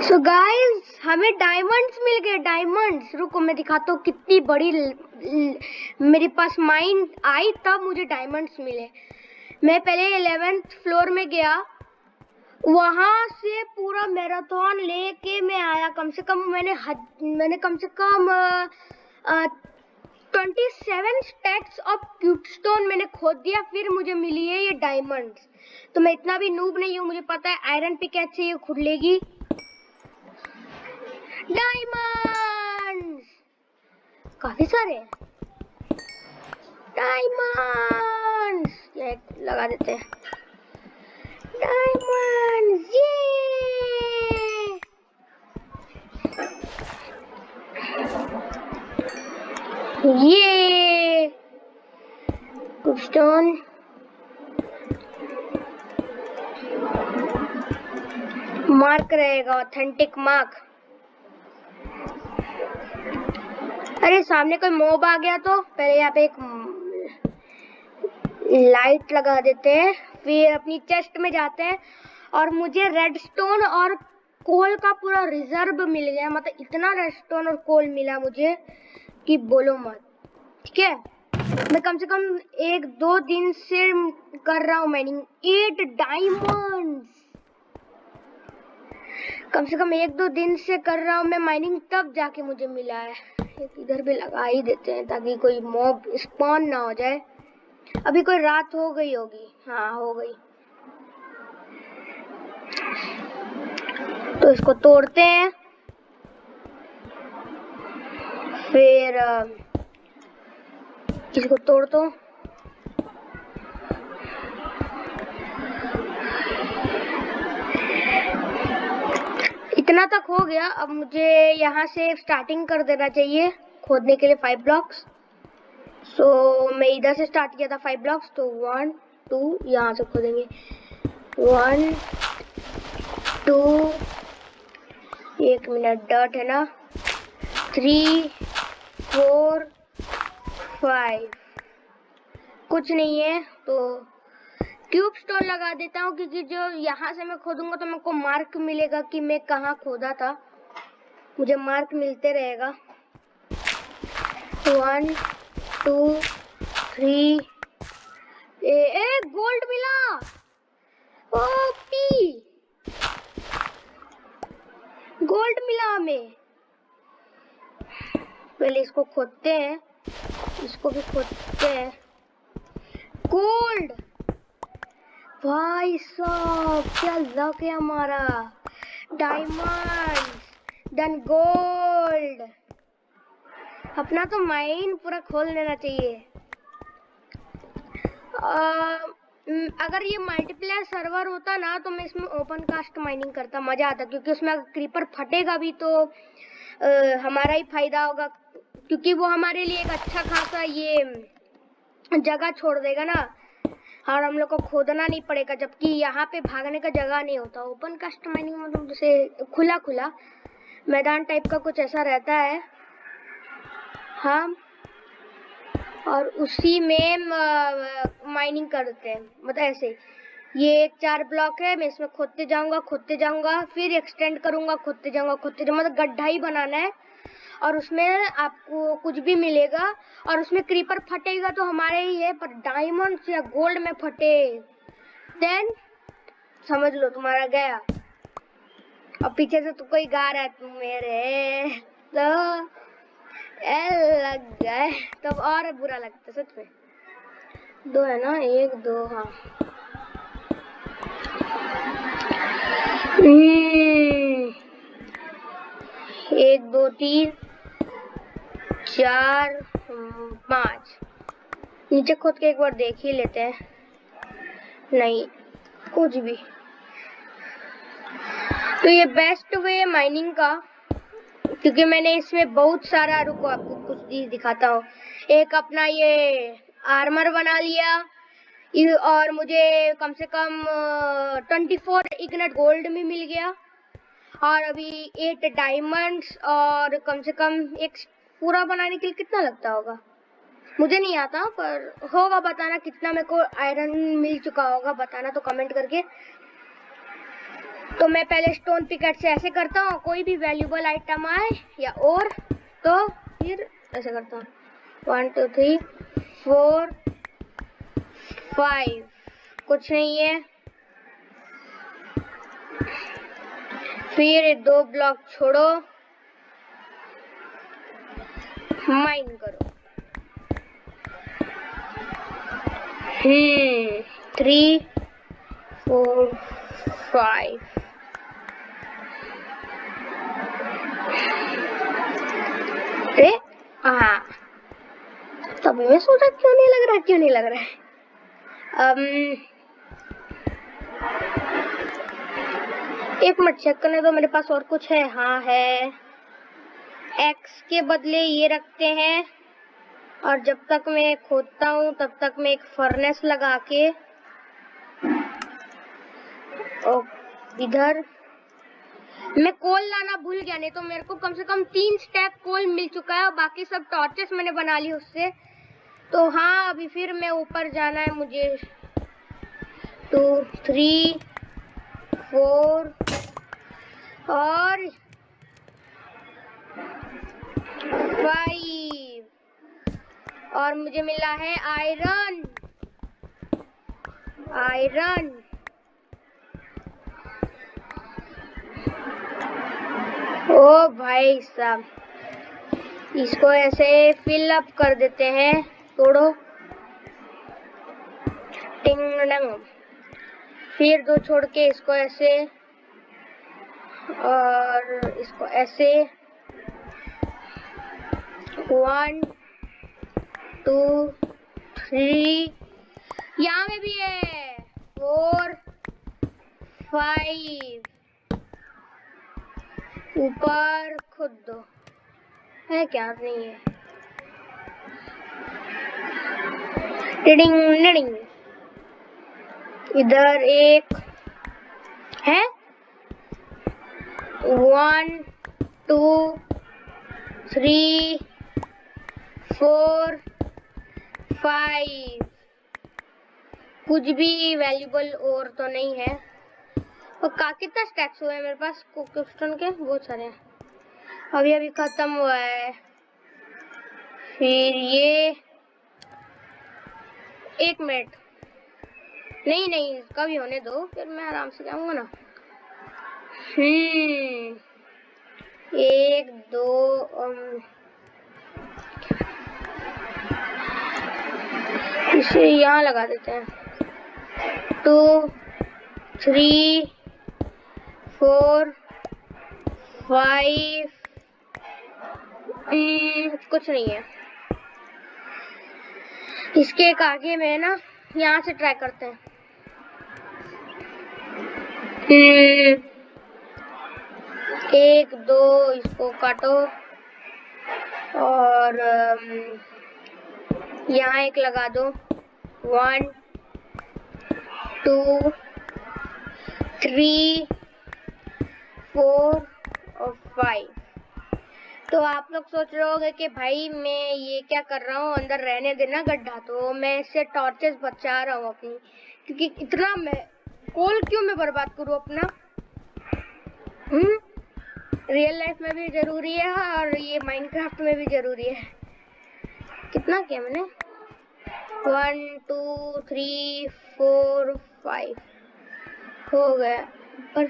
So guys हमें diamonds मिल गए। Diamonds, रुको मैं दिखाता हूँ कितनी बड़ी मेरे पास माइंड आई तब मुझे डायमंड्स मिले। मैं पहले 11th फ्लोर में गया, वहां से पूरा मैराथन लेके मैं आया। कम से कम मैंने कम से कम 27 स्टैक्स ऑफ क्यूबस्टोन मैंने खोद दिया, फिर मुझे मिली है ये डायमंड्स। तो मैं इतना भी नूब नहीं हूँ, मुझे पता है आयरन पिकैक्स से ये खुलेगी। डायमंड्स काफी सारे डायमंड्स लगा देते हैं। डायमंड्स ये स्टोन मार्क रहेगा, ऑथेंटिक मार्क। अरे सामने कोई मॉब आ गया तो पहले यहाँ पे एक लाइट लगा देते हैं, फिर अपनी चेस्ट में जाते हैं और मुझे रेडस्टोन और कोल का पूरा रिजर्व मिल गया। मतलब इतना रेडस्टोन और कोल मिला मुझे कि बोलो मत। ठीक है, मैं कम से कम 1-2 दिन से कर रहा हूँ माइनिंग। 8 डायमंड्स कम से कम 1-2 दिन से कर रहा हूँ मैं माइनिंग, तब जाके मुझे मिला है। एक इधर भी लगा ही देते हैं ताकि कोई मॉब स्पॉन ना हो जाए। अभी कोई रात हो गई होगी, हाँ हो गई। तो इसको तोड़ते हैं, फिर इसको तोड़ दो। इतना तक हो गया। अब मुझे यहाँ से स्टार्टिंग कर देना चाहिए खोदने के लिए 5 ब्लॉक्स। सो मैं इधर से स्टार्ट किया था 5 ब्लॉक्स, तो 1 2 यहाँ से खोदेंगे। 1 2 1 मिनट डॉट है ना, 3 4 5 कुछ नहीं है तो क्यूब स्टोन लगा देता हूँ, क्योंकि जो यहाँ से मैं खोदूंगा तो मेरे को मार्क मिलेगा कि मैं कहाँ खोदा था। मुझे मार्क मिलते रहेगा। 1 2 3 गोल्ड मिला। ओपी गोल्ड मिला हमें। पहले इसको खोदते हैं, इसको भी खोदते हैं। गोल्ड भाई साहब, क्या लक है हमारा। Diamond then gold. अपना तो माइन पूरा खोल देना चाहिए। अगर ये मल्टीप्लेयर सर्वर होता ना तो मैं इसमें ओपन कास्ट माइनिंग करता, मजा आता, क्योंकि उसमें अगर क्रीपर फटेगा भी तो हमारा ही फायदा होगा, क्योंकि वो हमारे लिए एक अच्छा खासा ये जगह छोड़ देगा ना, और हम लोग को खोदना नहीं पड़ेगा। जबकि यहाँ पे भागने का जगह नहीं होता। ओपन कास्ट माइनिंग मतलब जैसे खुला खुला मैदान टाइप का कुछ ऐसा रहता है। हाँ, और उसी में माइनिंग करते हैं। मतलब ऐसे ये 4 ब्लॉक है, मैं इसमें खोदते जाऊंगा, फिर एक्सटेंड करूंगा, खोदते जाऊंगा। मतलब गड्ढा ही बनाना है और उसमें आपको कुछ भी मिलेगा, और उसमें क्रीपर फटेगा तो हमारे ही है, पर डायमंड या गोल्ड में फटे देन समझ लो तुम्हारा गया। और पीछे से तो कोई गा रहा है तुम मेरे तो लग गए, तब और बुरा लगता सच में। 2 है ना, 1 2 हाँ। 1 2 3 4 5 नीचे खोद के एक बार देख ही लेते हैं। नहीं कुछ भी। तो ये बेस्ट वे है माइनिंग का, क्योंकि मैंने इसमें बहुत सारा, रुको आपको कुछ चीज दिखाता हूँ। एक अपना ये आर्मर बना लिया, और मुझे कम से कम 24 इग्नेट गोल्ड में मिल गया, और अभी 8 डायमंड्स, और कम से कम एक पूरा बनाने के लिए कितना लगता होगा मुझे नहीं आता, पर होगा। बताना कितना मेरे को आयरन मिल चुका होगा, बताना तो कमेंट करके। तो मैं पहले स्टोन पिकेट से ऐसे करता हूँ, कोई भी वैल्यूबल आइटम आए या और, तो फिर ऐसे करता हूँ 1 2 3 4 5, कुछ नहीं है। फिर 2 ब्लॉक छोड़ो, माइन करो। 3 4 5। हाँ, तभी मैं सोचा क्यों नहीं लग रहा है। एक मिनट चेक करने दो, मेरे पास और कुछ है। हाँ है, एक्स के बदले ये रखते हैं, और जब तक मैं खोदता हूँ तब तक मैं एक फर्नेस लगा के इधर मैं कोल लाना भूल गया, नहीं तो मेरे को कम से कम 3 स्टैक कोल मिल चुका है और बाकी सब टॉर्चेस मैंने बना ली उससे। तो हाँ, अभी फिर मैं ऊपर जाना है मुझे। 2 3 4 और 5, और मुझे मिला है आयरन। ओ भाई साहब, इसको ऐसे फिल अप कर देते हैं। तोड़ो, टिंग डंग। फिर 2 छोड़ के इसको ऐसे, और इसको ऐसे। 1 2 3, यहाँ में भी है। 4 5, ऊपर खुद दो है क्या? नहीं है। टिडिंग निडिंग, इधर एक है। 1 2 3 4 5, कुछ भी वैल्यूबल और तो नहीं है। और कितना स्टैक्स हुए हैं मेरे पास कोकस्टोन के? बहुत सारे हैं, अभी अभी खत्म हुआ है। फिर ये 1 मिनट, नहीं इसका भी होने दो, फिर मैं आराम से जाऊंगा ना। 1 2, इसे यहाँ लगा देते हैं। 2 3 4 5, कुछ नहीं है। इसके एक आगे में ना, यहाँ से ट्राई करते हैं। 1 2, इसको काटो, और यहाँ एक लगा दो। 1 2 3 4 और 5। तो आप लोग सोच रहे होंगे कि भाई मैं ये क्या कर रहा हूँ, अंदर रहने देना गड्ढा। तो मैं इससे टॉर्चेस बचा रहा हूँ अपनी, क्योंकि इतना मैं कोल क्यों मैं बर्बाद करूँ अपना। रियल लाइफ में भी जरूरी है और ये माइनक्राफ्ट में भी जरूरी है। कितना किया मैंने? 1 2 3 4 5 हो गया। और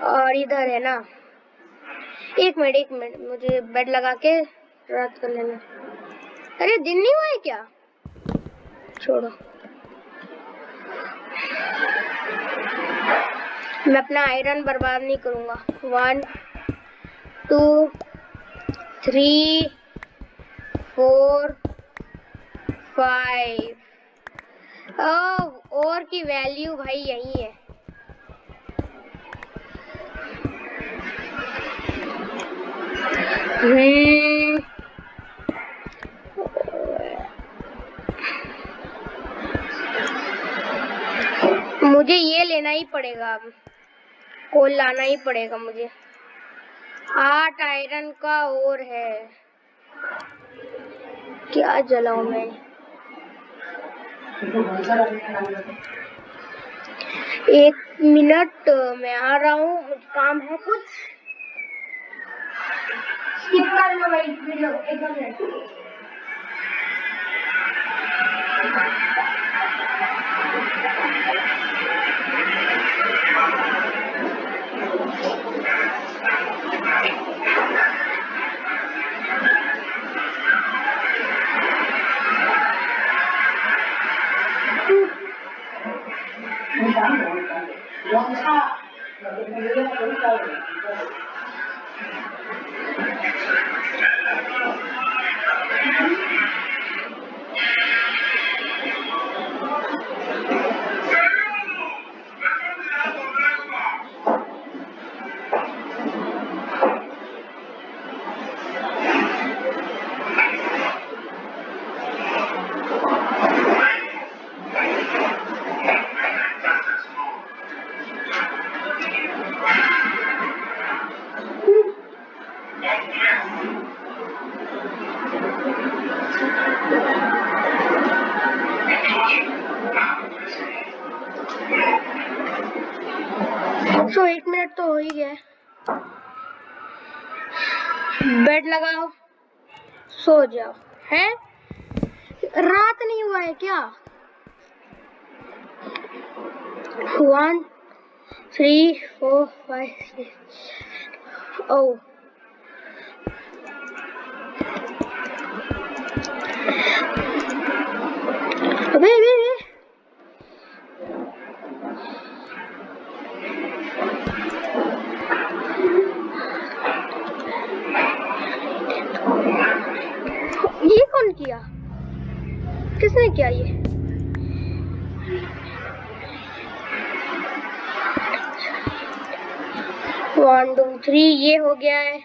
और इधर है ना, एक मिनट मुझे बेड लगा के रात कर लेना। अरे दिन नहीं हुआ है क्या? छोड़ो, मैं अपना आयरन बर्बाद नहीं करूंगा। 1 2 3 4 5। और की वैल्यू भाई यही है। मुझे ये लेना ही पड़ेगा, अब कोल लाना ही पड़ेगा मुझे। 8 आयरन का और है, क्या जलाऊं मैं? एक मिनट, मैं आ रहा हूँ, मुझे काम है कुछ। स्किप कर लो भाई वीडियो, एक मिनट। तो 1 मिनट तो हो ही गया। बेड लगाओ, सो जाओ। है रात नहीं हुआ है क्या? 1 3 4 5 6। ओ अबे ये कौन किया? किसने किया ये? वन टू थ्री, ये हो गया है।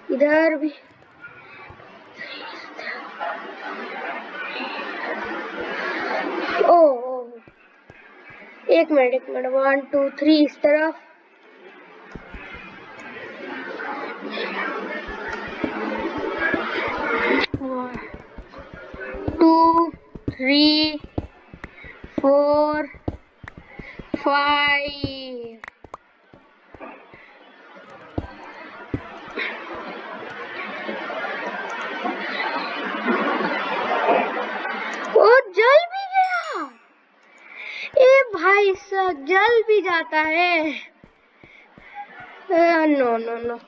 इधर भी ओ 1 मिनट 1 2 3 इस तरफ। 1 2 3 4 5। ओ जल भी गया। ए भाई साहब, जल भी जाता है। No no no.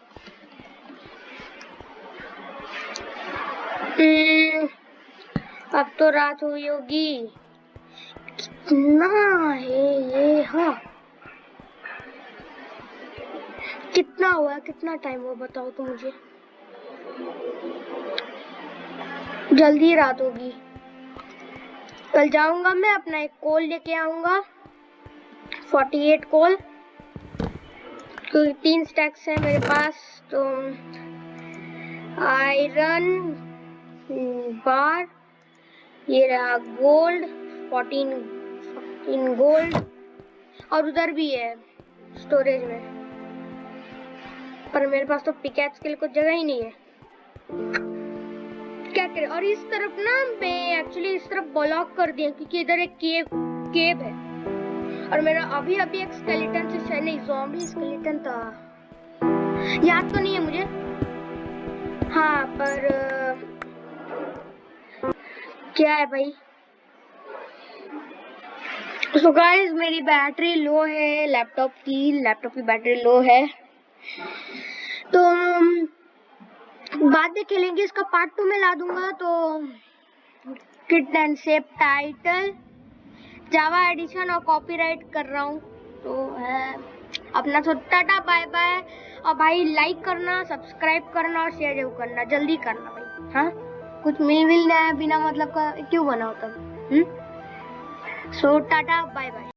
अब तो रात हुई होगी। कितना है ये? हाँ, कितना हुआ, कितना टाइम हुआ बताओ तो मुझे। जल्दी रात होगी। कल जाऊंगा मैं, अपना एक कोल लेके आऊंगा, 48 कोल, क्योंकि 3 स्टैक्स है मेरे पास। तो आयरन बार, ये रहा गोल्ड, 14 गोल्ड, और उधर भी है स्टोरेज में, पर मेरे पास तो पिकैक्स के लिए कुछ जगह ही नहीं है। क्या करें? और इस तरफ ना, मैं एक्चुअली इस तरफ ब्लॉक कर दिया क्योंकि इधर एक केव है, और मेरा अभी एक स्केलेटन से नहीं, ज़ॉम्बी स्केलेटन था, याद तो नहीं है मुझे। हाँ, पर क्या है भाई? तो गाइस, मेरी बैटरी लो है, लैपटॉप की बैटरी लो है, तो बाद में खेलेंगे। इसका पार्ट 2 में ला दूंगा। तो kit and shape title Java edition और कॉपीराइट कर रहा हूँ। तो अपना तो टाटा बाय बाय। और भाई लाइक करना, सब्सक्राइब करना और शेयर जरूर करना, जल्दी करना भाई। हाँ, कुछ मिल बिना मतलब का क्यों बनाओ तब। सो टाटा बाय बाय।